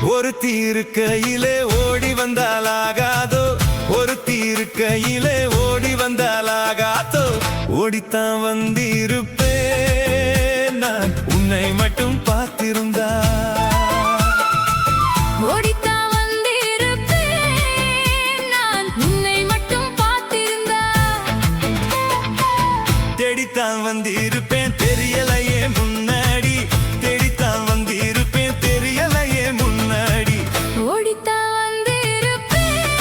ஒரு தீருக்கையிலே ஓடி வந்தாலாகாதோ, ஒரு தீருக்கையிலே ஓடி வந்தாலாகாதோ. ஓடித்தான் வந்திருப்பேன் நான் உன்னை மட்டும் பார்த்திருந்தா. ஓடித்தான் வந்திருப்பேன் நான் உன்னை மட்டும் பார்த்திருந்தா. தேடித்தான் வந்திருப்பேன் தெரியலையே முன்னாடி, தேடித்தான் வந்திருப்பேன் தெரியலையே முன்னாடி. ஓடித்தான் வந்திருப்பேன்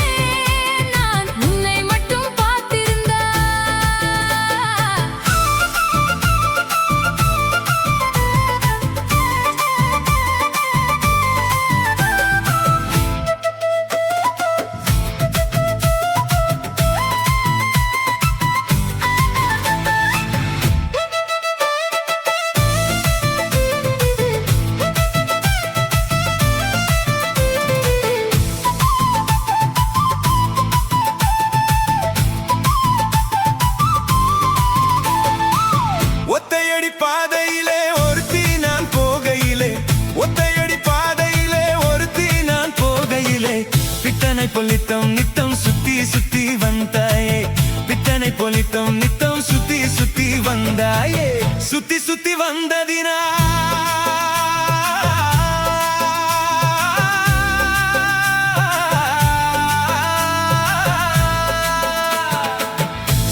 நான் உன்னை மட்டும் பார்த்திருந்தா. ஒத்தையடி பாதையிலே ஒருத்தி நான் போகையிலே, ஒத்தையடி பாதையிலே ஒருத்தி நான் போகையிலே, பித்தனை பொலித்தம் நித்தம் சுத்தி சுத்தி வந்தாயே, பித்தனை பொலித்தம் நித்தம் சுத்தி சுத்தி வந்தாயே. சுத்தி சுத்தி வந்ததினா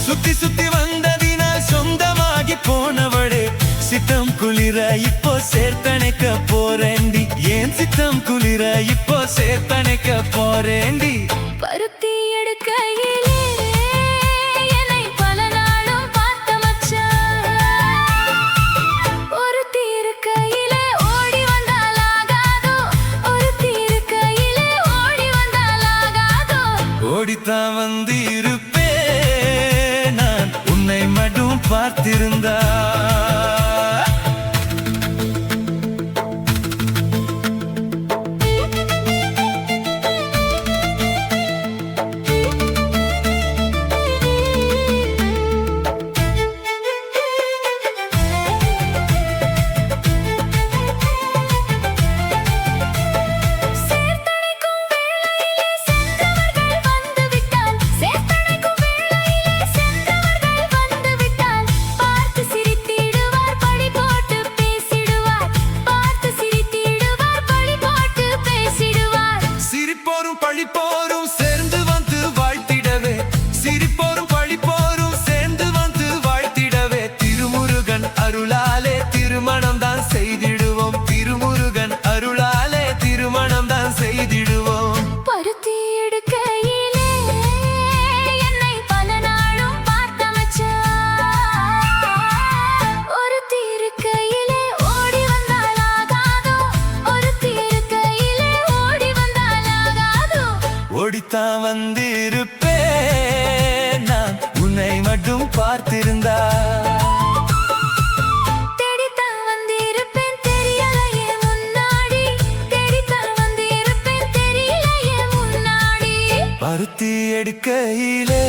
சுத்தி சுத்தி வந்ததினால் சொந்தமாகி போனவளே, சித்தம் குளிர இப்போ சேர்த்தணைக்க போறேண்டி, ஏன் சித்தம் குளிர இப்போ சேர்த்தணைக்க போறேண்டி. பருத்தி எடுக்கையிலே என்னை பல நாளும் பார்த்த மச்சான். ஒரு தீருக்கையிலே ஓடி வந்தாலாகாதோ, ஒரு தீருக்கையிலே ஓடி வந்தாலாகாதோ. ஓடித்தான் வந்திருப்பேன் நான் உன்னை மட்டும் பார்த்திருந்தா. சேர்த்தணைக்கும் வேளையிலே சென்றவர்கள் வந்துவிட்டால், சேர்த்தணைக்கும் வேளையிலே சென்றவர்கள் வந்துவிட்டால், பார்த்து சிரித்திடுவார் பழி போட்டு பேசிடுவார், பார்த்து சிரித்திடுவார் பழி போட்டு பேசிடுவார். சிரிப்போரும் பழிப்போரும் சேர்ந்து வந்து வாழ்த்திடவே, சிரிப்போரும் பழிப்போரும் சேர்ந்து வந்து வாழ்த்திடவே, திருமுருகன் அருளாலே திருமணம் தான் செய்திடுவோம், திருமுருகன் அருளாலே திருமணம் தான் செய்திடுவோம். பருத்தி எடுக்கையிலே என்னை பல நாளும் பார்த்த மச்சான். ஒரு தீருக்கையிலே ஓடி வந்தாலாகாதோ, ஒரு தீருக்கையிலே ஓடி வந்தாலாகாதோ. ஓடித்தான் வந்திருப்பேன் நான் உன்னை மட்டும் பார்த்திருந்தா. தேடித்தான் வந்திருப்பேன் தெரியலையே முன்னாடி, தேடித்தான் வந்திருப்பேன் தெரியலையே முன்னாடி. பருத்தி எடுக்கையிலே